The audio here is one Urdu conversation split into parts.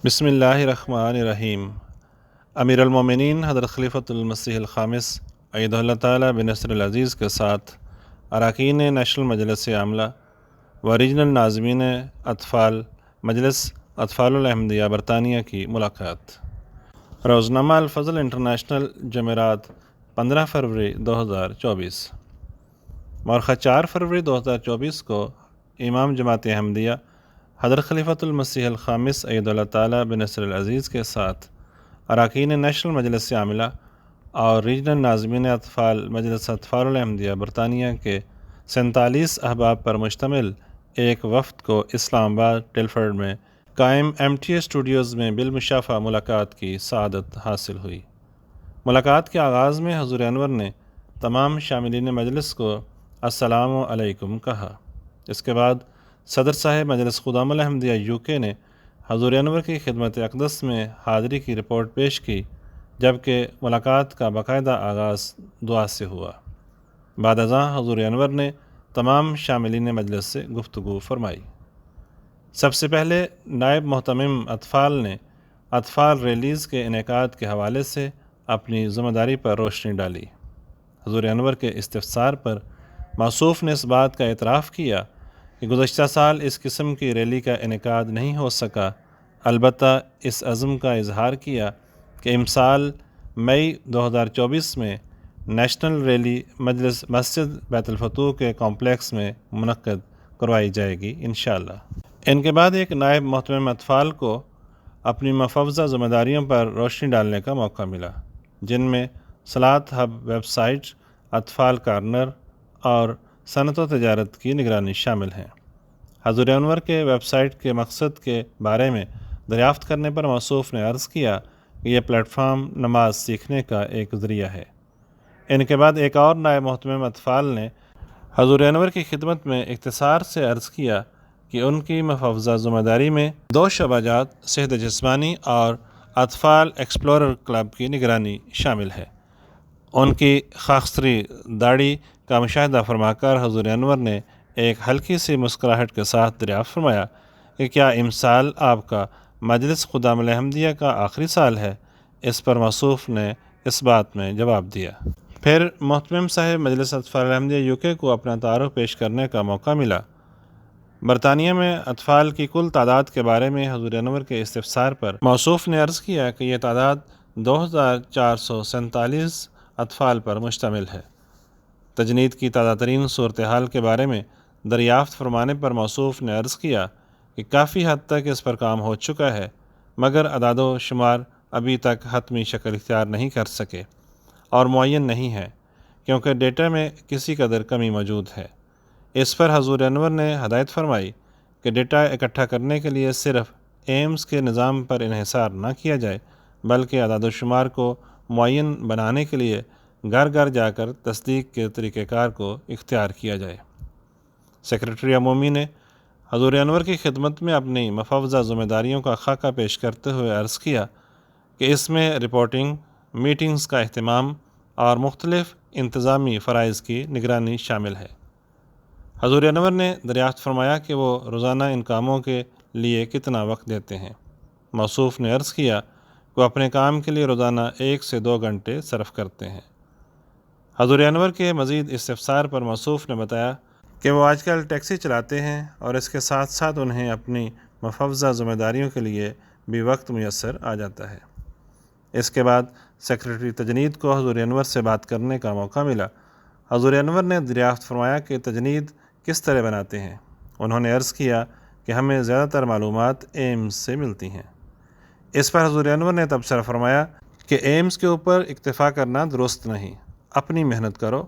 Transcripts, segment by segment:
بسم اللہ الرحمن الرحیم۔ امیر المومنین حضرت خلیفۃ المسیح الخامس ایدہ اللہ تعالیٰ بنصر العزیز کے ساتھ اراکین نیشنل مجلس عاملہ و ریجنل ناظمین اطفال مجلس اطفال الاحمدیہ برطانیہ کی ملاقات۔ روزنامہ الفضل انٹرنیشنل، جمعرات 15 فروری 2024۔ مورخہ 4 فروری 2024 کو امام جماعت احمدیہ حضرت خلیفۃ المسیح الخامس ایدہ اللہ تعالیٰ بنصر العزیز کے ساتھ اراکین نیشنل مجلس عاملہ اور ریجنل ناظمین اطفال مجلس اطفال الاحمدیہ برطانیہ کے 47 احباب پر مشتمل ایک وفد کو اسلام آباد ٹلفرڈ میں قائم MTA اسٹوڈیوز میں بالمشافہ ملاقات کی سعادت حاصل ہوئی۔ ملاقات کے آغاز میں حضور انور نے تمام شاملین مجلس کو السلام علیکم کہا۔ اس کے بعد صدر صاحب مجلس خدام الاحمدیہ UK نے حضور انور کی خدمت اقدس میں حاضری کی رپورٹ پیش کی، جبکہ ملاقات کا باقاعدہ آغاز دعا سے ہوا۔ بعد ازاں حضور انور نے تمام شاملین مجلس سے گفتگو فرمائی۔ سب سے پہلے نائب محتمم اطفال نے اطفال ریلیز کے انعقاد کے حوالے سے اپنی ذمہ داری پر روشنی ڈالی۔ حضور انور کے استفسار پر موصوف نے اس بات کا اعتراف کیا کہ گزشتہ سال اس قسم کی ریلی کا انعقاد نہیں ہو سکا، البتہ اس عزم کا اظہار کیا کہ امسال مئی 2024 میں نیشنل ریلی مجلس مسجد بیت الفتوح کے کمپلیکس میں منعقد کروائی جائے گی انشاءاللہ۔ ان کے بعد ایک نائب محتمم اطفال کو اپنی مفوضہ ذمہ داریوں پر روشنی ڈالنے کا موقع ملا، جن میں صلاۃ ہب ویب سائٹ، اطفال کارنر اور صنعت و تجارت کی نگرانی شامل ہیں۔ حضور انور کے ویب سائٹ کے مقصد کے بارے میں دریافت کرنے پر موصوف نے عرض کیا کہ یہ پلیٹ فارم نماز سیکھنے کا ایک ذریعہ ہے۔ ان کے بعد ایک اور نائب محتمم اطفال نے حضور انور کی خدمت میں اختصار سے عرض کیا کہ ان کی مفوضہ ذمہ داری میں 2 شعبہ جات صحت جسمانی اور اطفال ایکسپلورر کلب کی نگرانی شامل ہے۔ ان کی خاکستری داڑھی کا مشاہدہ فرما کر حضور انور نے ایک ہلکی سی مسکراہٹ کے ساتھ دریافت فرمایا کہ کیا امسال آپ کا مجلس خدام الاحمدیہ کا آخری سال ہے؟ اس پر موصوف نے اس بات میں جواب دیا۔ پھر محتمم صاحب مجلس اطفال الاحمدیہ UK کو اپنا تعارف پیش کرنے کا موقع ملا۔ برطانیہ میں اطفال کی کل تعداد کے بارے میں حضور انور کے استفسار پر موصوف نے عرض کیا کہ یہ تعداد 2447 اطفال پر مشتمل ہے۔ تجنید کی تازہ ترین صورتحال کے بارے میں دریافت فرمانے پر موصوف نے عرض کیا کہ کافی حد تک اس پر کام ہو چکا ہے، مگر اعداد و شمار ابھی تک حتمی شکل اختیار نہیں کر سکے اور معین نہیں ہے، کیونکہ ڈیٹا میں کسی قدر کمی موجود ہے۔ اس پر حضور انور نے ہدایت فرمائی کہ ڈیٹا اکٹھا کرنے کے لیے صرف ایمز کے نظام پر انحصار نہ کیا جائے، بلکہ اعداد و شمار کو معین بنانے کے لیے گھر گھر جا کر تصدیق کے طریقہ کار کو اختیار کیا جائے۔ سیکریٹری عمومی نے حضور انور کی خدمت میں اپنی مفوضہ ذمہ داریوں کا خاکہ پیش کرتے ہوئے عرض کیا کہ اس میں رپورٹنگ، میٹنگز کا اہتمام اور مختلف انتظامی فرائض کی نگرانی شامل ہے۔ حضور انور نے دریافت فرمایا کہ وہ روزانہ ان کاموں کے لیے کتنا وقت دیتے ہیں۔ موصوف نے عرض کیا کہ وہ اپنے کام کے لیے روزانہ 1 سے 2 گھنٹے صرف کرتے ہیں۔ حضور انور کے مزید استفسار پر موصوف نے بتایا کہ وہ آج کل ٹیکسی چلاتے ہیں اور اس کے ساتھ ساتھ انہیں اپنی مفوضہ ذمہ داریوں کے لیے بھی وقت میسر آ جاتا ہے۔ اس کے بعد سیکریٹری تجنید کو حضور انور سے بات کرنے کا موقع ملا۔ حضور انور نے دریافت فرمایا کہ تجنید کس طرح بناتے ہیں۔ انہوں نے عرض کیا کہ ہمیں زیادہ تر معلومات ایمز سے ملتی ہیں۔ اس پر حضور انور نے تبصرہ فرمایا کہ ایمز کے اوپر اکتفا کرنا درست نہیں، اپنی محنت کرو۔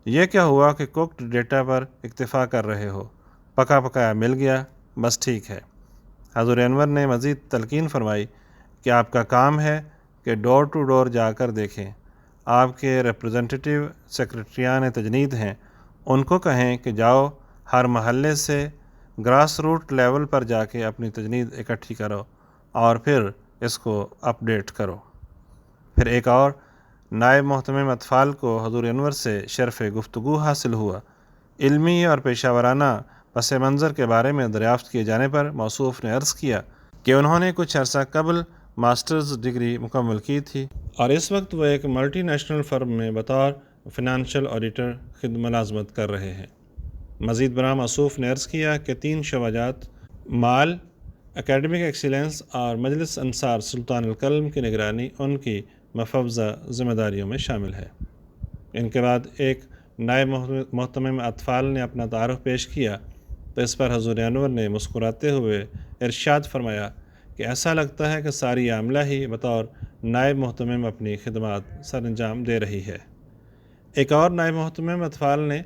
یہ کیا ہوا کہ کوکڈ ڈیٹا پر اکتفا کر رہے ہو، پکا پکایا مل گیا، بس ٹھیک ہے۔ حضور انور نے مزید تلقین فرمائی کہ آپ کا کام ہے کہ ڈور ٹو ڈور جا کر دیکھیں۔ آپ کے ریپریزنٹیٹیو سیکریٹریان تجنید ہیں، ان کو کہیں کہ جاؤ ہر محلے سے گراس روٹ لیول پر جا کے اپنی تجنید اکٹھی کرو اور پھر اس کو اپ ڈیٹ کرو۔ پھر ایک اور نائب محتمم اطفال کو حضور انور سے شرف گفتگو حاصل ہوا۔ علمی اور پیشہ ورانہ پس منظر کے بارے میں دریافت کیے جانے پر موصوف نے عرض کیا کہ انہوں نے کچھ عرصہ قبل ماسٹرز ڈگری مکمل کی تھی اور اس وقت وہ ایک ملٹی نیشنل فرم میں بطور فنانشل آڈیٹر ملازمت کر رہے ہیں۔ مزید برآں موصوف نے عرض کیا کہ 3 شعبہ جات مال، اکیڈمک ایکسیلنس اور مجلس انصار سلطان القلم کی نگرانی ان کی مفوضہ ذمہ داریوں میں شامل ہے۔ ان کے بعد ایک نائب محتمم اطفال نے اپنا تعارف پیش کیا تو اس پر حضور انور نے مسکراتے ہوئے ارشاد فرمایا کہ ایسا لگتا ہے کہ ساری عاملہ ہی بطور نائب محتمم اپنی خدمات سر انجام دے رہی ہے۔ ایک اور نائب محتمم اطفال نے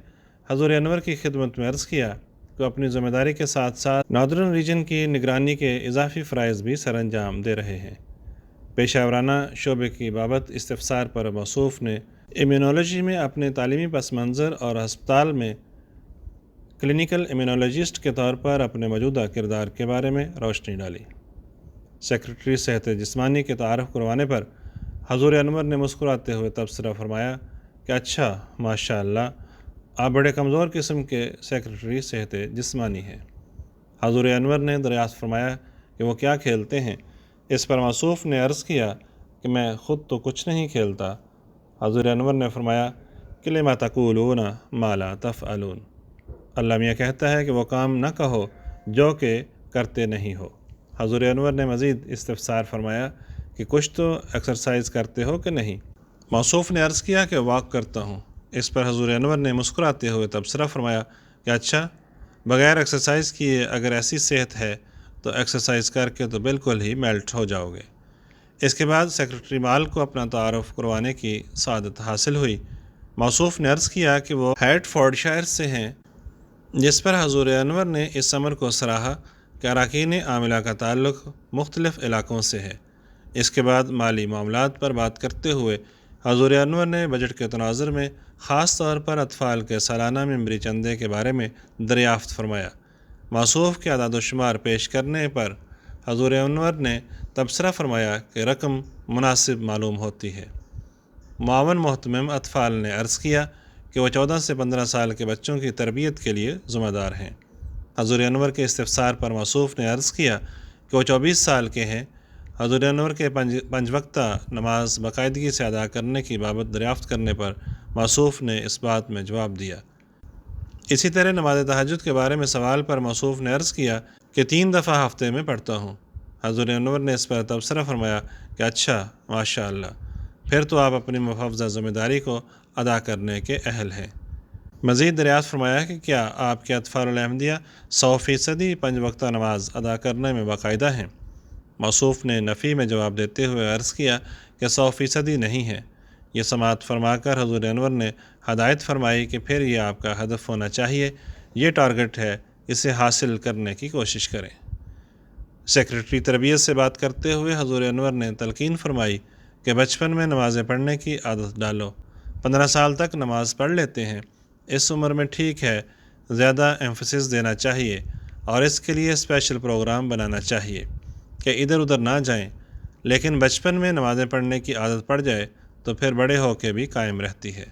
حضور انور کی خدمت میں عرض کیا کہ اپنی ذمہ داری کے ساتھ ساتھ ناردرن ریجن کی نگرانی کے اضافی فرائض بھی سر انجام دے رہے ہیں۔ پیشہ ورانہ شعبے کی بابت استفسار پر موصوف نے امیونولوجی میں اپنے تعلیمی پس منظر اور ہسپتال میں کلینیکل امیونولوجسٹ کے طور پر اپنے موجودہ کردار کے بارے میں روشنی ڈالی۔ سیکرٹری صحت جسمانی کے تعارف کروانے پر حضور انور نے مسکراتے ہوئے تبصرہ فرمایا کہ اچھا ماشاء اللہ، آپ بڑے کمزور قسم کے سیکرٹری صحت جسمانی ہیں۔ حضور انور نے دریافت فرمایا کہ وہ کیا کھیلتے ہیں؟ اس پر موصوف نے عرض کیا کہ میں خود تو کچھ نہیں کھیلتا۔ حضور انور نے فرمایا کہ لما تقولون ما لا تفعلون، اللہ میاں کہتا ہے کہ وہ کام نہ کہو جو کہ کرتے نہیں ہو۔ حضور انور نے مزید استفسار فرمایا کہ کچھ تو ایکسرسائز کرتے ہو کہ نہیں؟ موصوف نے عرض کیا کہ واک کرتا ہوں۔ اس پر حضور انور نے مسکراتے ہوئے تبصرہ فرمایا کہ اچھا، بغیر ایکسرسائز کیے اگر ایسی صحت ہے تو ایکسرسائز کر کے تو بالکل ہی میلٹ ہو جاؤ گے۔ اس کے بعد سیکرٹری مال کو اپنا تعارف کروانے کی سعادت حاصل ہوئی۔ موصوف نے عرض کیا کہ وہ ہیٹ فورڈ شائر سے ہیں، جس پر حضور انور نے اس امر کو سراہا کہ اراکین عاملہ کا تعلق مختلف علاقوں سے ہے۔ اس کے بعد مالی معاملات پر بات کرتے ہوئے حضور انور نے بجٹ کے تناظر میں خاص طور پر اطفال کے سالانہ ممبری چندے کے بارے میں دریافت فرمایا۔ موصوف کے اعداد و شمار پیش کرنے پر حضور انور نے تبصرہ فرمایا کہ رقم مناسب معلوم ہوتی ہے۔ معاون محتمم اطفال نے عرض کیا کہ وہ 14 سے 15 سال کے بچوں کی تربیت کے لیے ذمہ دار ہیں۔ حضور انور کے استفسار پر موصوف نے عرض کیا کہ وہ 24 سال کے ہیں۔ حضور انور کے 5 وقتہ نماز باقاعدگی سے ادا کرنے کی بابت دریافت کرنے پر موصوف نے اس بات میں جواب دیا۔ اسی طرح نماز تہجد کے بارے میں سوال پر موصوف نے عرض کیا کہ 3 دفعہ ہفتے میں پڑھتا ہوں۔ حضور انور نے اس پر تبصرہ فرمایا کہ اچھا ماشاء اللہ، پھر تو آپ اپنی مفوضہ ذمہ داری کو ادا کرنے کے اہل ہیں۔ مزید دریافت فرمایا کہ کیا آپ کے اطفال الاحمدیہ 100% 5 وقتہ نماز ادا کرنے میں باقاعدہ ہیں؟ موصوف نے نفی میں جواب دیتے ہوئے عرض کیا کہ 100% نہیں ہے۔ یہ سماعت فرما کر حضور انور نے ہدایت فرمائی کہ پھر یہ آپ کا ہدف ہونا چاہیے، یہ ٹارگٹ ہے، اسے حاصل کرنے کی کوشش کریں۔ سیکرٹری تربیت سے بات کرتے ہوئے حضور انور نے تلقین فرمائی کہ بچپن میں نمازیں پڑھنے کی عادت ڈالو۔ 15 سال تک نماز پڑھ لیتے ہیں، اس عمر میں ٹھیک ہے، زیادہ ایمفسس دینا چاہیے اور اس کے لیے اسپیشل پروگرام بنانا چاہیے کہ ادھر ادھر نہ جائیں، لیکن بچپن میں نمازیں پڑھنے کی عادت پڑ جائے تو پھر بڑے ہو کے بھی قائم رہتی ہے۔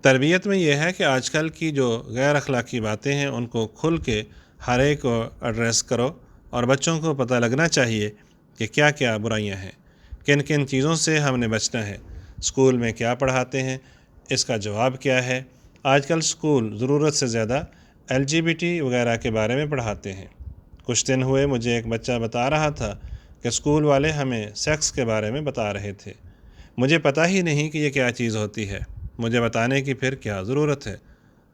تربیت میں یہ ہے کہ آج کل کی جو غیر اخلاقی باتیں ہیں ان کو کھل کے ہر ایک کو ایڈریس کرو اور بچوں کو پتہ لگنا چاہیے کہ کیا کیا برائیاں ہیں، کن کن چیزوں سے ہم نے بچنا ہے، اسکول میں کیا پڑھاتے ہیں، اس کا جواب کیا ہے۔ آج کل اسکول ضرورت سے زیادہ LGBT وغیرہ کے بارے میں پڑھاتے ہیں۔ کچھ دن ہوئے مجھے ایک بچہ بتا رہا تھا کہ اسکول والے ہمیں سیکس کے بارے میں بتا رہے تھے، مجھے پتہ ہی نہیں کہ یہ کیا چیز ہوتی ہے، مجھے بتانے کی پھر کیا ضرورت ہے؟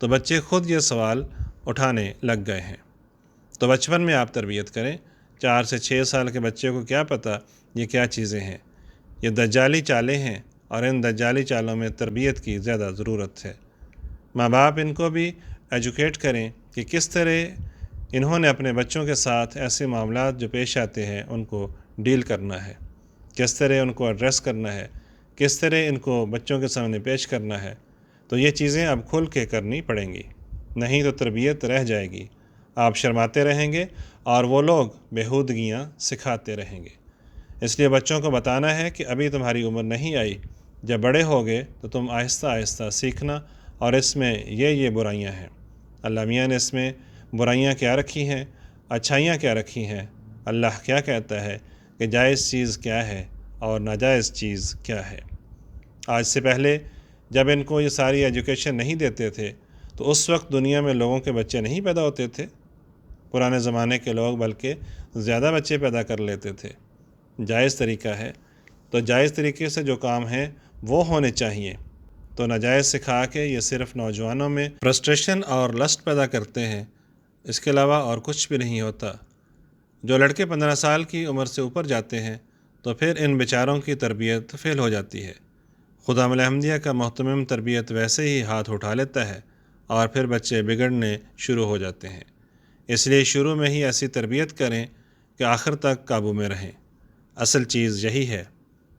تو بچے خود یہ سوال اٹھانے لگ گئے ہیں۔ تو بچپن میں آپ تربیت کریں۔ 4 سے 6 سال کے بچے کو کیا پتہ یہ کیا چیزیں ہیں؟ یہ دجالی چالیں ہیں اور ان دجالی چالوں میں تربیت کی زیادہ ضرورت ہے۔ ماں باپ ان کو بھی ایجوکیٹ کریں کہ کس طرح انہوں نے اپنے بچوں کے ساتھ ایسے معاملات جو پیش آتے ہیں ان کو ڈیل کرنا ہے، کس طرح ان کو ایڈریس کرنا ہے، کس طرح ان کو بچوں کے سامنے پیش کرنا ہے۔ تو یہ چیزیں اب کھل کے کرنی پڑیں گی، نہیں تو تربیت رہ جائے گی، آپ شرماتے رہیں گے اور وہ لوگ بیہودگیاں سکھاتے رہیں گے۔ اس لیے بچوں کو بتانا ہے کہ ابھی تمہاری عمر نہیں آئی، جب بڑے ہوگے تو تم آہستہ آہستہ سیکھنا، اور اس میں یہ برائیاں ہیں۔ اللہ میاں نے اس میں برائیاں کیا رکھی ہیں، اچھائیاں کیا رکھی ہیں، اللہ کیا کہتا ہے کہ جائز چیز کیا ہے اور ناجائز چیز کیا ہے۔ آج سے پہلے جب ان کو یہ ساری ایجوکیشن نہیں دیتے تھے تو اس وقت دنیا میں لوگوں کے بچے نہیں پیدا ہوتے تھے۔ پرانے زمانے کے لوگ بلکہ زیادہ بچے پیدا کر لیتے تھے۔ جائز طریقہ ہے تو جائز طریقے سے جو کام ہیں وہ ہونے چاہیے، تو ناجائز سکھا کے یہ صرف نوجوانوں میں فرسٹریشن اور لسٹ پیدا کرتے ہیں، اس کے علاوہ اور کچھ بھی نہیں ہوتا۔ جو لڑکے 15 سال کی عمر سے اوپر جاتے ہیں تو پھر ان بیچاروں کی تربیت فیل ہو جاتی ہے۔ خدا احمدیہ کا محتمم تربیت ویسے ہی ہاتھ اٹھا لیتا ہے اور پھر بچے بگڑنے شروع ہو جاتے ہیں۔ اس لیے شروع میں ہی ایسی تربیت کریں کہ آخر تک قابو میں رہیں۔ اصل چیز یہی ہے،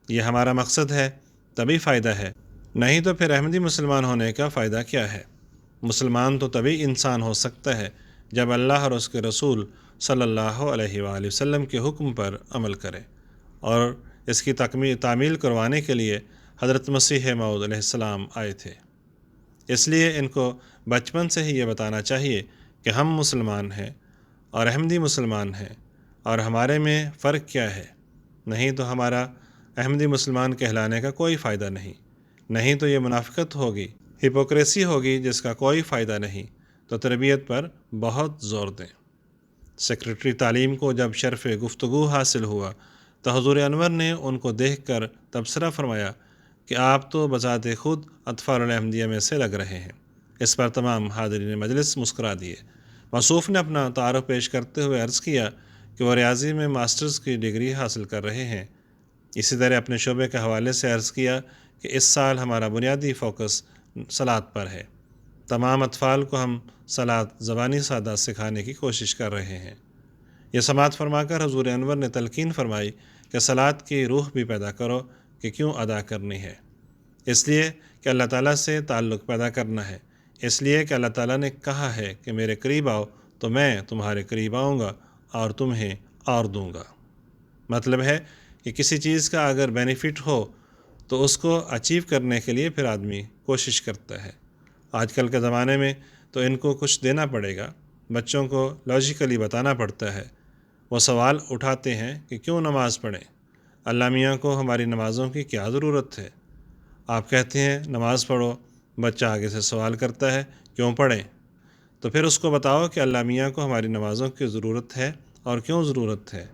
یہ ہمارا مقصد ہے، تبھی فائدہ ہے، نہیں تو پھر احمدی مسلمان ہونے کا فائدہ کیا ہے؟ مسلمان تو تبھی انسان ہو سکتا ہے جب اللہ اور اس کے رسول صلی اللہ علیہ وآلہ وسلم کے حکم پر عمل کرے، اور اس کی تعمیل کروانے کے لیے حضرت مسیح موعود علیہ السلام آئے تھے۔ اس لیے ان کو بچپن سے ہی یہ بتانا چاہیے کہ ہم مسلمان ہیں اور احمدی مسلمان ہیں، اور ہمارے میں فرق کیا ہے۔ نہیں تو ہمارا احمدی مسلمان کہلانے کا کوئی فائدہ نہیں تو یہ منافقت ہوگی، ہپوکریسی ہوگی جس کا کوئی فائدہ نہیں۔ تو تربیت پر بہت زور دیں۔ سیکرٹری تعلیم کو جب شرف گفتگو حاصل ہوا تو حضور انور نے ان کو دیکھ کر تبصرہ فرمایا کہ آپ تو بذات خود اطفال الاحمدیہ میں سے لگ رہے ہیں۔ اس پر تمام حاضرین مجلس مسکرا دیے۔ موصوف نے اپنا تعارف پیش کرتے ہوئے عرض کیا کہ وہ ریاضی میں ماسٹرز کی ڈگری حاصل کر رہے ہیں۔ اسی طرح اپنے شعبے کے حوالے سے عرض کیا کہ اس سال ہمارا بنیادی فوکس صلاۃ پر ہے۔ تمام اطفال کو ہم صلاۃ زبانی سادہ سکھانے کی کوشش کر رہے ہیں۔ یہ سماعت فرما کر حضور انور نے تلقین فرمائی کہ صلاۃ کی روح بھی پیدا کرو کہ کیوں ادا کرنی ہے۔ اس لیے کہ اللہ تعالیٰ سے تعلق پیدا کرنا ہے، اس لیے کہ اللہ تعالیٰ نے کہا ہے کہ میرے قریب آؤ تو میں تمہارے قریب آؤں گا اور تمہیں اور دوں گا۔ مطلب ہے کہ کسی چیز کا اگر بینیفٹ ہو تو اس کو اچیو کرنے کے لیے پھر آدمی کوشش کرتا ہے۔ آج کل کے زمانے میں تو ان کو کچھ دینا پڑے گا، بچوں کو لاجیکلی بتانا پڑتا ہے۔ وہ سوال اٹھاتے ہیں کہ کیوں نماز پڑھیں؟ اللہ میاں کو ہماری نمازوں کی کیا ضرورت ہے؟ آپ کہتے ہیں نماز پڑھو، بچہ آگے سے سوال کرتا ہے کیوں پڑھیں؟ تو پھر اس کو بتاؤ کہ اللہ میاں کو ہماری نمازوں کی ضرورت ہے اور کیوں ضرورت ہے۔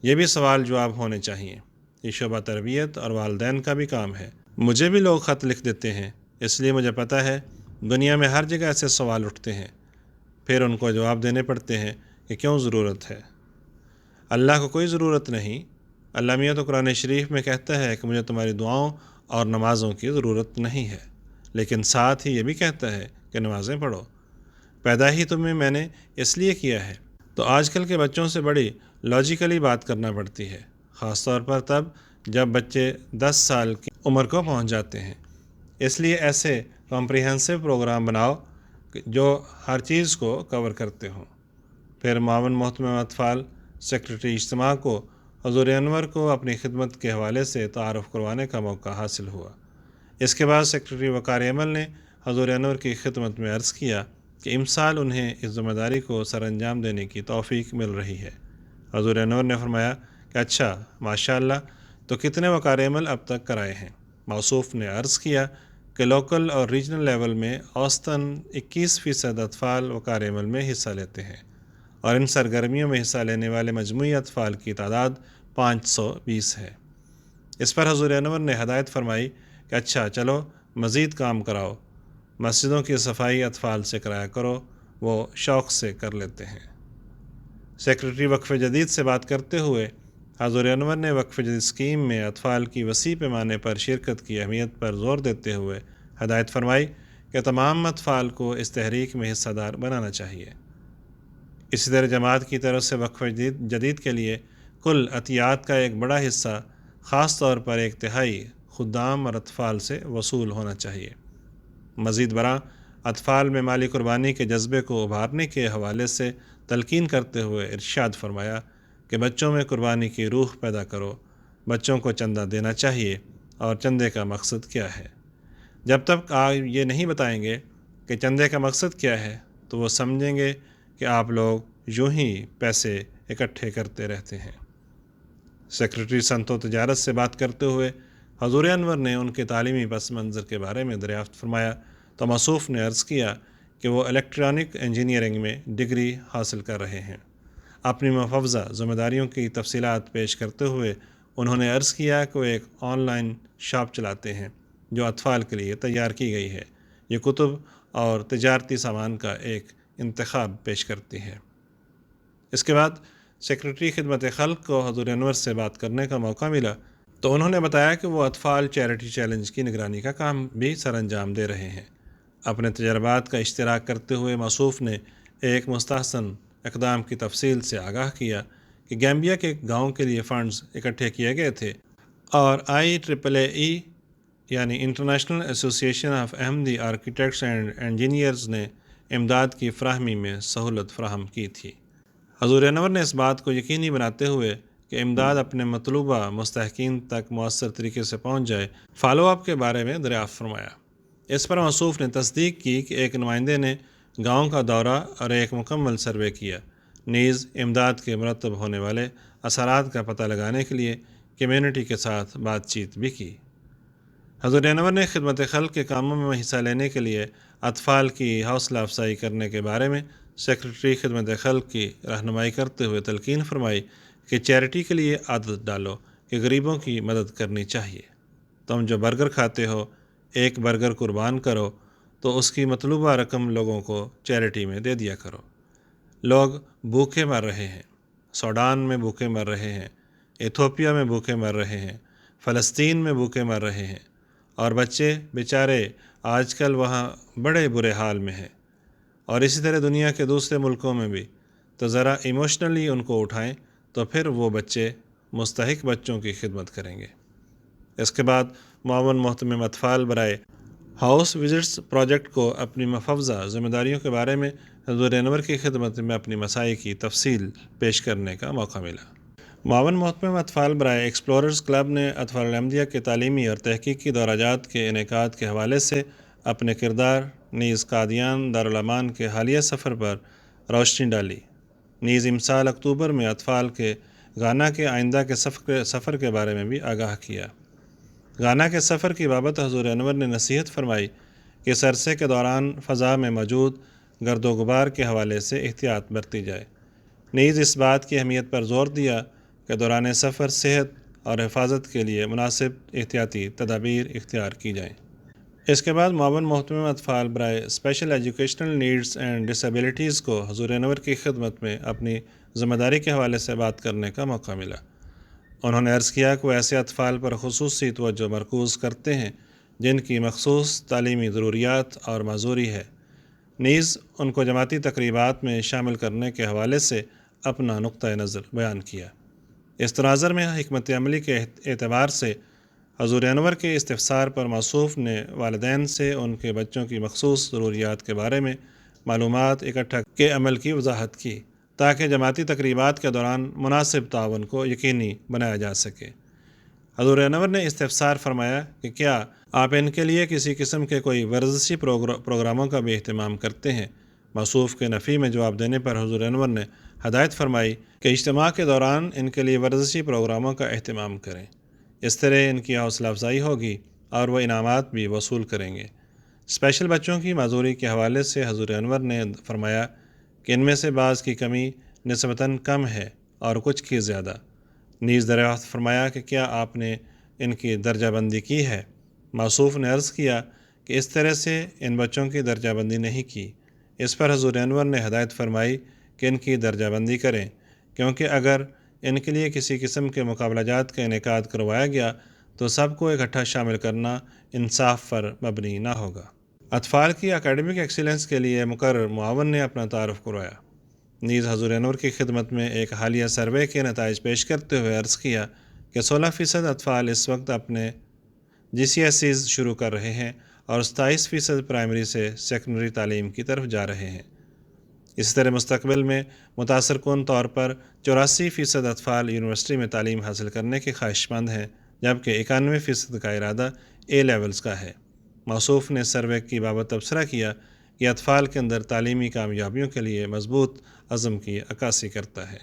یہ بھی سوال جواب ہونے چاہیے۔ یہ شعبہ تربیت اور والدین کا بھی کام ہے۔ مجھے بھی لوگ خط لکھ دیتے ہیں، اس لیے مجھے پتہ ہے دنیا میں ہر جگہ ایسے سوال اٹھتے ہیں، پھر ان کو جواب دینے پڑتے ہیں کہ کیوں ضرورت ہے۔ اللہ کو کوئی ضرورت نہیں۔ اللہ میاں تو قرآن شریف میں کہتا ہے کہ مجھے تمہاری دعاؤں اور نمازوں کی ضرورت نہیں ہے، لیکن ساتھ ہی یہ بھی کہتا ہے کہ نمازیں پڑھو۔ پیدا ہی تمہیں میں نے اس لیے کیا ہے۔ تو آج کل کے بچوں سے بڑی لاجیکلی بات کرنا پڑتی ہے، خاص طور پر تب جب بچے 10 سال کی عمر کو پہنچ جاتے ہیں۔ اس لیے ایسے کمپریہنسو پروگرام بناؤ جو ہر چیز کو کور کرتے ہوں۔ پھر معاون محتمم اطفال سیکرٹری اجتماع کو حضور انور کو اپنی خدمت کے حوالے سے تعارف کروانے کا موقع حاصل ہوا۔ اس کے بعد سیکرٹری وقار عمل نے حضور انور کی خدمت میں عرض کیا کہ امسال انہیں اس ذمہ داری کو سر انجام دینے کی توفیق مل رہی ہے۔ حضور انور نے فرمایا کہ اچھا ماشاءاللہ، تو کتنے وقار عمل اب تک کرائے ہیں؟ موصوف نے عرض کیا کہ لوکل اور ریجنل لیول میں اوسطاً 21% اطفال وقار عمل میں حصہ لیتے ہیں، اور ان سرگرمیوں میں حصہ لینے والے مجموعی اطفال کی تعداد 520 ہے۔ اس پر حضور انور نے ہدایت فرمائی کہ اچھا چلو مزید کام کراؤ، مسجدوں کی صفائی اطفال سے کرایا کرو، وہ شوق سے کر لیتے ہیں۔ سیکرٹری وقف جدید سے بات کرتے ہوئے حضور انور نے وقف جدید اسکیم میں اطفال کی وسیع پیمانے پر شرکت کی اہمیت پر زور دیتے ہوئے ہدایت فرمائی کہ تمام اطفال کو اس تحریک میں حصہ دار بنانا چاہیے۔ اسی طرح جماعت کی طرف سے وقف جدید کے لیے کل عطیات کا ایک بڑا حصہ، خاص طور پر 1/3 خدام اور اطفال سے وصول ہونا چاہیے۔ مزید برآں اطفال میں مالی قربانی کے جذبے کو ابھارنے کے حوالے سے تلقین کرتے ہوئے ارشاد فرمایا کہ بچوں میں قربانی کی روح پیدا کرو، بچوں کو چندہ دینا چاہیے، اور چندے کا مقصد کیا ہے۔ جب تک آپ یہ نہیں بتائیں گے کہ چندے کا مقصد کیا ہے تو وہ سمجھیں گے کہ آپ لوگ یوں ہی پیسے اکٹھے کرتے رہتے ہیں۔ سیکرٹری صنعت و تجارت سے بات کرتے ہوئے حضور انور نے ان کے تعلیمی پس منظر کے بارے میں دریافت فرمایا تو موصوف نے عرض کیا کہ وہ الیکٹرانک انجینئرنگ میں ڈگری حاصل کر رہے ہیں۔ اپنی مفوضہ ذمہ داریوں کی تفصیلات پیش کرتے ہوئے انہوں نے عرض کیا کہ وہ ایک آن لائن شاپ چلاتے ہیں جو اطفال کے لیے تیار کی گئی ہے۔ یہ کتب اور تجارتی سامان کا ایک انتخاب پیش کرتی ہے۔ اس کے بعد سیکرٹری خدمت خلق کو حضور انور سے بات کرنے کا موقع ملا تو انہوں نے بتایا کہ وہ اطفال چیریٹی چیلنج کی نگرانی کا کام بھی سر انجام دے رہے ہیں۔ اپنے تجربات کا اشتراک کرتے ہوئے موصوف نے ایک مستحسن اقدام کی تفصیل سے آگاہ کیا کہ گیمبیا کے گاؤں کے لیے فنڈز اکٹھے کیے گئے تھے اور IEEE یعنی انٹرنیشنل ایسوسی ایشن of Ahmadi architects and engineers نے امداد کی فراہمی میں سہولت فراہم کی تھی۔ حضور انور نے اس بات کو یقینی بناتے ہوئے کہ امداد اپنے مطلوبہ مستحقین تک مؤثر طریقے سے پہنچ جائے فالو اپ کے بارے میں دریافت فرمایا۔ اس پر موصوف نے تصدیق کی کہ ایک نمائندے نے گاؤں کا دورہ اور ایک مکمل سروے کیا، نیز امداد کے مرتب ہونے والے اثرات کا پتہ لگانے کے لیے کمیونٹی کے ساتھ بات چیت بھی کی۔ حضور انور نے خدمت خلق کے کاموں میں حصہ لینے کے لیے اطفال کی حوصلہ افزائی کرنے کے بارے میں سیکرٹری خدمت خلق کی رہنمائی کرتے ہوئے تلقین فرمائی کہ چیریٹی کے لیے عادت ڈالو کہ غریبوں کی مدد کرنی چاہیے۔ تم جو برگر کھاتے ہو، ایک برگر قربان کرو تو اس کی مطلوبہ رقم لوگوں کو چیریٹی میں دے دیا کرو۔ لوگ بھوکے مر رہے ہیں، سوڈان میں بھوکے مر رہے ہیں، ایتھوپیا میں بھوکے مر رہے ہیں، فلسطین میں بھوکے مر رہے ہیں، اور بچے بیچارے آج کل وہاں بڑے برے حال میں ہیں، اور اسی طرح دنیا کے دوسرے ملکوں میں بھی۔ تو ذرا ایموشنلی ان کو اٹھائیں تو پھر وہ بچے مستحق بچوں کی خدمت کریں گے۔ اس کے بعد معاون محتمم اطفال برائے ہاؤس وزٹس پروجیکٹ کو اپنی مفوضہ ذمہ داریوں کے بارے میں حضور انور کی خدمت میں اپنی مساعی کی تفصیل پیش کرنے کا موقع ملا۔ معاون محتمم اطفال برائے ایکسپلوررز کلب نے اطفال احمدیہ کے تعلیمی اور تحقیقی دورہ جات کے انعقاد کے حوالے سے اپنے کردار نیز قادیان دارالامان کے حالیہ سفر پر روشنی ڈالی، نیز امسال اکتوبر میں اطفال کے گانا کے آئندہ کے سفر کے بارے میں بھی آگاہ کیا۔ گانا کے سفر کی بابت حضور انور نے نصیحت فرمائی کہ اس عرصے کے دوران فضا میں موجود گرد و غبار کے حوالے سے احتیاط برتی جائے، نیز اس بات کی اہمیت پر زور دیا کہ دوران سفر صحت اور حفاظت کے لیے مناسب احتیاطی تدابیر اختیار کی جائیں۔ اس کے بعد معاون محتمم اطفال برائے special educational needs and disabilities کو حضور انور کی خدمت میں اپنی ذمہ داری کے حوالے سے بات کرنے کا موقع ملا۔ انہوں نے عرض کیا کہ وہ ایسے اطفال پر خصوصی توجہ مرکوز کرتے ہیں جن کی مخصوص تعلیمی ضروریات اور معذوری ہے، نیز ان کو جماعتی تقریبات میں شامل کرنے کے حوالے سے اپنا نقطہ نظر بیان کیا۔ اس تناظر میں حکمت عملی کے اعتبار سے حضور انور کے استفسار پر موصوف نے والدین سے ان کے بچوں کی مخصوص ضروریات کے بارے میں معلومات اکٹھا کے عمل کی وضاحت کی تاکہ جماعتی تقریبات کے دوران مناسب تعاون کو یقینی بنایا جا سکے۔ حضور انور نے استفسار فرمایا کہ کیا آپ ان کے لیے کسی قسم کے کوئی ورزشی پروگراموں کا بھی اہتمام کرتے ہیں؟ موصوف کے نفی میں جواب دینے پر حضور انور نے ہدایت فرمائی کہ اجتماع کے دوران ان کے لیے ورزشی پروگراموں کا اہتمام کریں، اس طرح ان کی حوصلہ افزائی ہوگی اور وہ انعامات بھی وصول کریں گے۔ اسپیشل بچوں کی معذوری کے حوالے سے حضور انور نے فرمایا کہ ان میں سے بعض کی کمی نسبتاً کم ہے اور کچھ کی زیادہ، نیز دریافت فرمایا کہ کیا آپ نے ان کی درجہ بندی کی ہے؟ موصوف نے عرض کیا کہ اس طرح سے ان بچوں کی درجہ بندی نہیں کی۔ اس پر حضور انور نے ہدایت فرمائی کہ ان کی درجہ بندی کریں، کیونکہ اگر ان کے لیے کسی قسم کے مقابلہ جات کا انعقاد کروایا گیا تو سب کو اکٹھا شامل کرنا انصاف پر مبنی نہ ہوگا۔ اطفال کی اکیڈمک ایکسیلنس کے لیے مقرر معاون نے اپنا تعارف کروایا، نیز حضور انور کی خدمت میں ایک حالیہ سروے کے نتائج پیش کرتے ہوئے عرض کیا کہ 16% اطفال اس وقت اپنے GCSEs شروع کر رہے ہیں اور 27% پرائمری سے سیکنڈری تعلیم کی طرف جا رہے ہیں۔ اسی طرح مستقبل میں متاثر کن طور پر 84% اطفال یونیورسٹی میں تعلیم حاصل کرنے کے خواہش مند ہیں، جبکہ 91% کا ارادہ A لیولز کا ہے۔ موصوف نے سروے کی بابت تبصرہ کیا کہ اطفال کے اندر تعلیمی کامیابیوں کے لیے مضبوط عزم کی عکاسی کرتا ہے۔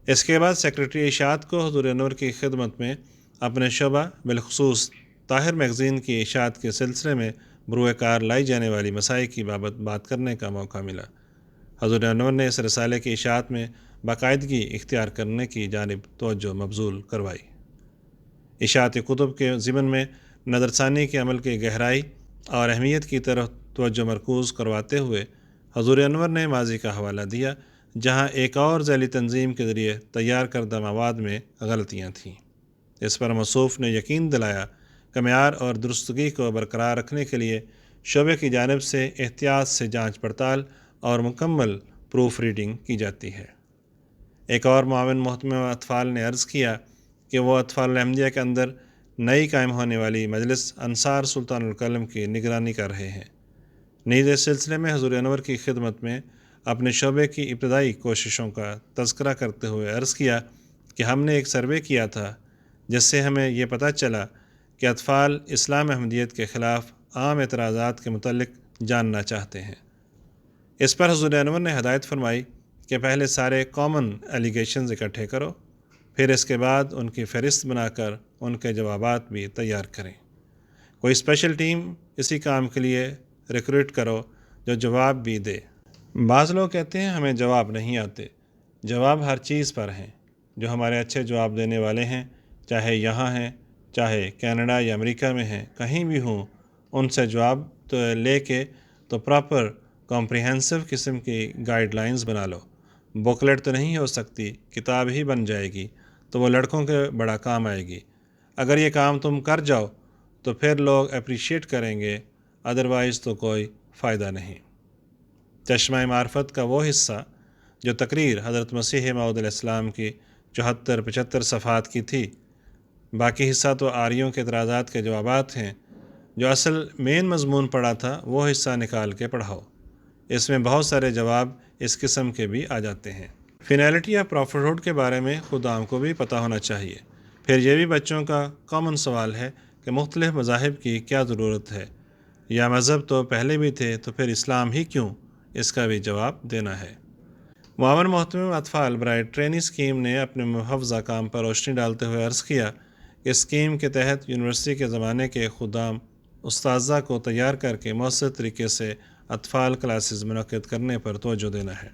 اس کے بعد سیکریٹری اشاعت کو حضور انور کی خدمت میں اپنے شعبہ بالخصوص طاہر میگزین کی اشاعت کے سلسلے میں بروئے کار لائی جانے والی مسائل کی بابت بات کرنے کا موقع ملا۔ حضور انور نے اس رسالے کی اشاعت میں باقاعدگی اختیار کرنے کی جانب توجہ مبذول کروائی۔ اشاعتی کتب کے ضمن میں نظر ثانی کے عمل کی گہرائی اور اہمیت کی طرف توجہ مرکوز کرواتے ہوئے حضور انور نے ماضی کا حوالہ دیا جہاں ایک اور ذیلی تنظیم کے ذریعے تیار کردہ مواد میں غلطیاں تھیں۔ اس پر موصوف نے یقین دلایا کہ معیار اور درستگی کو برقرار رکھنے کے لیے شعبے کی جانب سے احتیاط سے جانچ پڑتال اور مکمل پروف ریڈنگ کی جاتی ہے۔ ایک اور معاون محتمم اطفال نے عرض کیا کہ وہ اطفال الاحمدیہ کے اندر نئی قائم ہونے والی مجلس انصار سلطان القلم کی نگرانی کر رہے ہیں۔ نیز اس سلسلے میں حضور انور کی خدمت میں اپنے شعبے کی ابتدائی کوششوں کا تذکرہ کرتے ہوئے عرض کیا کہ ہم نے ایک سروے کیا تھا جس سے ہمیں یہ پتہ چلا کہ اطفال اسلام احمدیت کے خلاف عام اعتراضات کے متعلق جاننا چاہتے ہیں۔ اس پر حضور انور نے ہدایت فرمائی کہ پہلے سارے کامن ایلیگیشنز اکٹھے کرو، پھر اس کے بعد ان کی فہرست بنا کر ان کے جوابات بھی تیار کریں۔ کوئی اسپیشل ٹیم اسی کام کے لیے ریکروٹ کرو جو جواب بھی دے۔ بعض لوگ کہتے ہیں ہمیں جواب نہیں آتے۔ جواب ہر چیز پر ہیں۔ جو ہمارے اچھے جواب دینے والے ہیں، چاہے یہاں ہیں، چاہے کینیڈا یا امریکہ میں ہیں، کہیں بھی ہوں، ان سے جواب لے کے تو پراپر کمپریہنسو قسم کی گائیڈ لائنز بنا لو۔ بکلیٹ تو نہیں ہو سکتی، کتاب ہی بن جائے گی تو وہ لڑکوں کے بڑا کام آئے گی۔ اگر یہ کام تم کر جاؤ تو پھر لوگ اپریشیٹ کریں گے، ادروائز تو کوئی فائدہ نہیں۔ چشمہ معرفت کا وہ حصہ جو تقریر حضرت مسیح موعود علیہ السلام کی 74-75 صفحات کی تھی، باقی حصہ تو آریوں کے اعتراضات کے جوابات ہیں۔ جو اصل مین مضمون پڑھا تھا وہ حصہ نکال کے پڑھاؤ۔ اس میں بہت سارے جواب اس قسم کے بھی آ جاتے ہیں۔ فینیلٹی آف پروفٹہوڈ کے بارے میں خود عام کو بھی پتہ ہونا چاہیے۔ پھر یہ بھی بچوں کا کامن سوال ہے کہ مختلف مذاہب کی کیا ضرورت ہے، یا مذہب تو پہلے بھی تھے تو پھر اسلام ہی کیوں؟ اس کا بھی جواب دینا ہے۔ معاون محتمم اطفال برائے ٹرینی اسکیم نے اپنے محفوظہ کام پر روشنی ڈالتے ہوئے عرض کیا کہ اسکیم کے تحت یونیورسٹی کے زمانے کے خدام اساتذہ کو تیار کر کے مؤثر طریقے سے اطفال کلاسز منعقد کرنے پر توجہ دینا ہے۔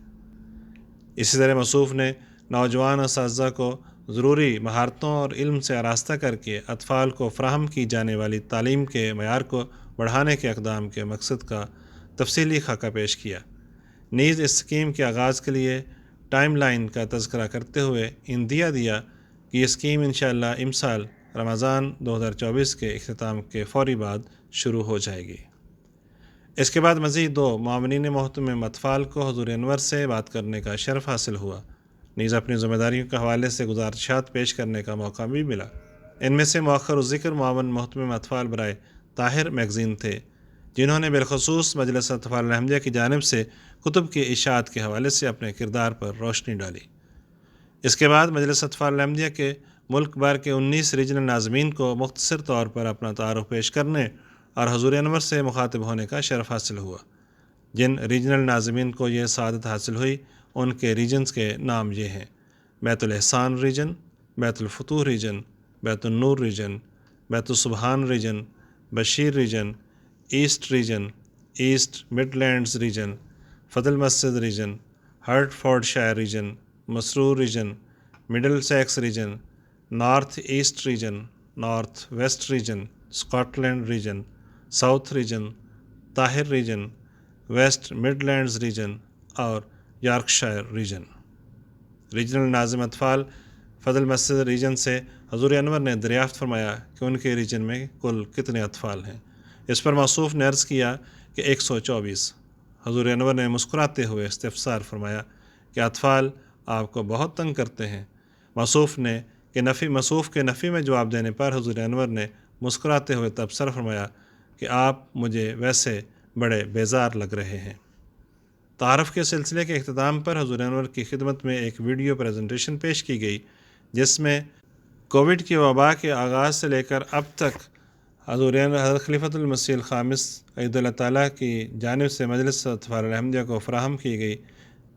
اسی طرح موصوف نے نوجوان اساتذہ کو ضروری مہارتوں اور علم سے آراستہ کر کے اطفال کو فراہم کی جانے والی تعلیم کے معیار کو بڑھانے کے اقدام کے مقصد کا تفصیلی خاکہ پیش کیا۔ نیز اس اسکیم کے آغاز کے لیے ٹائم لائن کا تذکرہ کرتے ہوئے اندیا دیا کہ یہ اسکیم انشاءاللہ امسال رمضان 2024 کے اختتام کے فوری بعد شروع ہو جائے گی۔ اس کے بعد مزید 2 معاونین محتمم اطفال کو حضور انور سے بات کرنے کا شرف حاصل ہوا، نیز اپنی ذمہ داریوں کے حوالے سے گزارشات پیش کرنے کا موقع بھی ملا۔ ان میں سے مؤخر الذکر معاون محتمم اطفال برائے طاہر میگزین تھے، جنہوں نے بالخصوص مجلس اطفال الاحمدیہ کی جانب سے کتب کی اشاعت کے حوالے سے اپنے کردار پر روشنی ڈالی۔ اس کے بعد مجلس اطفال الاحمدیہ کے ملک بھر کے 19 ریجنل ناظمین کو مختصر طور پر اپنا تعارف پیش کرنے اور حضور انور سے مخاطب ہونے کا شرف حاصل ہوا۔ جن ریجنل ناظمین کو یہ سعادت حاصل ہوئی ان کے ریجنز کے نام یہ ہیں: بیت الاحسان ریجن، بیت الفتوح ریجن، بیت Noor region, Baitul Subhan region, Bashir region, East region, East Midlands region, Fazl Masjid region, Hertfordshire region, Masroor region, Middlesex region, North East region, North West region, Scotland region, South region, Tahir region, West Midlands region اور یارکشائر ریجن۔ ریجنل ناظم اطفال فضل مسجد ریجن سے حضور انور نے دریافت فرمایا کہ ان کے ریجن میں کل کتنے اطفال ہیں۔ اس پر موصوف نے عرض کیا کہ 124۔ حضور انور نے مسکراتے ہوئے استفسار فرمایا کہ اطفال آپ کو بہت تنگ کرتے ہیں۔ موصوف کے نفی میں جواب دینے پر حضور انور نے مسکراتے ہوئے تبصرہ فرمایا کہ آپ مجھے ویسے بڑے بیزار لگ رہے ہیں۔ تعارف کے سلسلے کے اختتام پر حضور انور کی خدمت میں ایک ویڈیو پریزنٹیشن پیش کی گئی جس میں کووڈ کی وبا کے آغاز سے لے کر اب تک حضرت خلیفۃ المسیح الخامس عید اللہ تعالیٰ کی جانب سے مجلس اطفال الاحمدیہ کو فراہم کی گئی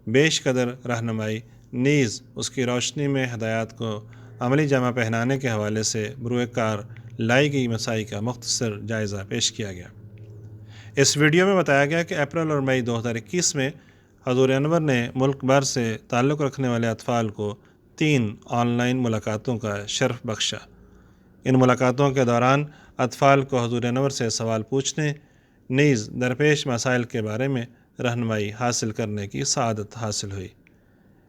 بیش قدر رہنمائی نیز اس کی روشنی میں ہدایات کو عملی جامہ پہنانے کے حوالے سے بروئے کار لائی گئی مسائی کا مختصر جائزہ پیش کیا گیا۔ اس ویڈیو میں بتایا گیا کہ اپریل اور مئی 2021 میں حضور انور نے ملک بھر سے تعلق رکھنے والے اطفال کو 3 آن لائن ملاقاتوں کا شرف بخشا۔ ان ملاقاتوں کے دوران اطفال کو حضور انور سے سوال پوچھنے نیز درپیش مسائل کے بارے میں رہنمائی حاصل کرنے کی سعادت حاصل ہوئی۔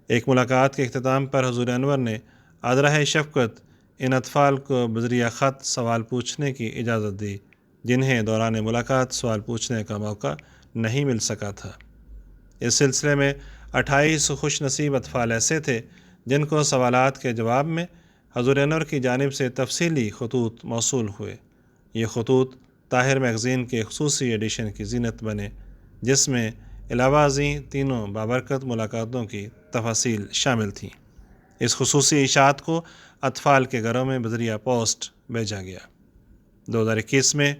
ایک ملاقات کے اختتام پر حضور انور نے عذرائے شفقت ان اطفال کو بذریعہ خط سوال پوچھنے کی اجازت دی جنہیں دوران ملاقات سوال پوچھنے کا موقع نہیں مل سکا تھا۔ اس سلسلے میں 28 خوش نصیب اطفال ایسے تھے جن کو سوالات کے جواب میں حضور انور کی جانب سے تفصیلی خطوط موصول ہوئے۔ یہ خطوط طاہر میگزین کے خصوصی ایڈیشن کی زینت بنے جس میں علاوہ ازیں تینوں بابرکت ملاقاتوں کی تفاصیل شامل تھیں۔ اس خصوصی اشاعت کو اطفال کے گھروں میں بذریعہ پوسٹ بھیجا گیا۔ 2021 میں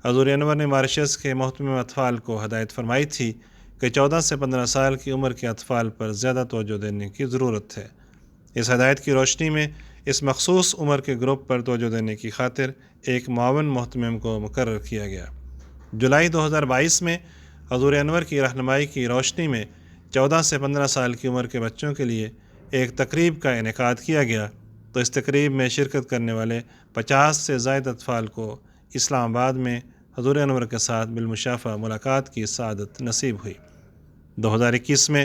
حضور انور نے ماریشس کے محتمم اطفال کو ہدایت فرمائی تھی کہ 14 سے 15 سال کی عمر کے اطفال پر زیادہ توجہ دینے کی ضرورت ہے۔ اس ہدایت کی روشنی میں اس مخصوص عمر کے گروپ پر توجہ دینے کی خاطر ایک معاون محتمم کو مقرر کیا گیا۔ جولائی 2022 میں حضور انور کی رہنمائی کی روشنی میں 14 سے 15 سال کی عمر کے بچوں کے لیے ایک تقریب کا انعقاد کیا گیا تو اس تقریب میں شرکت کرنے والے 50 سے زائد اطفال کو اسلام آباد میں حضور انور کے ساتھ بالمشافہ ملاقات کی سعادت نصیب ہوئی۔ 2021 میں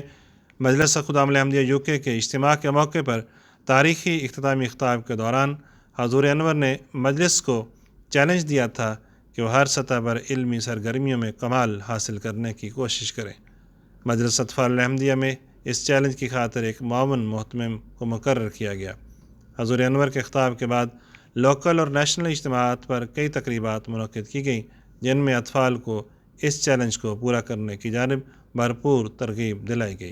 مجلس خدام احمدیہ UK کے اجتماع کے موقع پر تاریخی اختتامی خطاب کے دوران حضور انور نے مجلس کو چیلنج دیا تھا کہ وہ ہر سطح پر علمی سرگرمیوں میں کمال حاصل کرنے کی کوشش کریں۔ مجلس اطفال احمدیہ میں اس چیلنج کی خاطر ایک معاون محتمم کو مقرر کیا گیا۔ حضور انور کے خطاب کے بعد لوکل اور نیشنل اجتماعات پر کئی تقریبات منعقد کی گئیں جن میں اطفال کو اس چیلنج کو پورا کرنے کی جانب بھرپور ترغیب دلائی گئی۔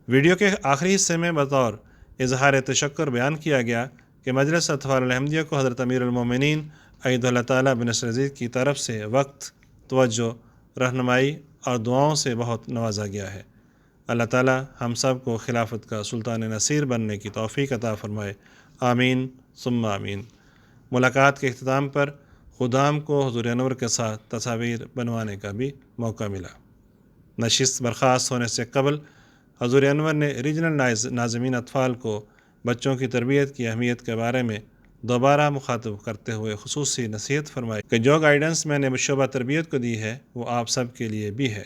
ویڈیو کے آخری حصے میں بطور اظہار تشکر بیان کیا گیا کہ مجلس اطفال الاحمدیہ کو حضرت امیر المومنین ایدہ اللہ تعالیٰ بنصر عزیز کی طرف سے وقت، توجہ، رہنمائی اور دعاؤں سے بہت نوازا گیا ہے۔ اللہ تعالیٰ ہم سب کو خلافت کا سلطان نصیر بننے کی توفیق عطا فرمائے، آمین ثم آمین۔ ملاقات کے اختتام پر خدام کو حضور انور کے ساتھ تصاویر بنوانے کا بھی موقع ملا۔ نشست برخاست ہونے سے قبل حضور انور نے ریجنل ناظمین اطفال کو بچوں کی تربیت کی اہمیت کے بارے میں دوبارہ مخاطب کرتے ہوئے خصوصی نصیحت فرمائی کہ جو گائیڈنس میں نے شعبہ تربیت کو دی ہے وہ آپ سب کے لیے بھی ہے۔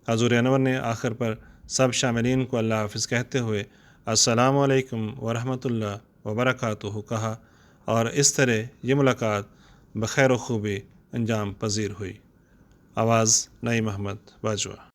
حضور انور نے آخر پر سب شاملین کو اللہ حافظ کہتے ہوئے السلام علیکم ورحمۃ اللہ وبرکاتہ کہا اور اس طرح یہ ملاقات بخیر و خوبی انجام پذیر ہوئی۔ آواز نعیم احمد باجوہ۔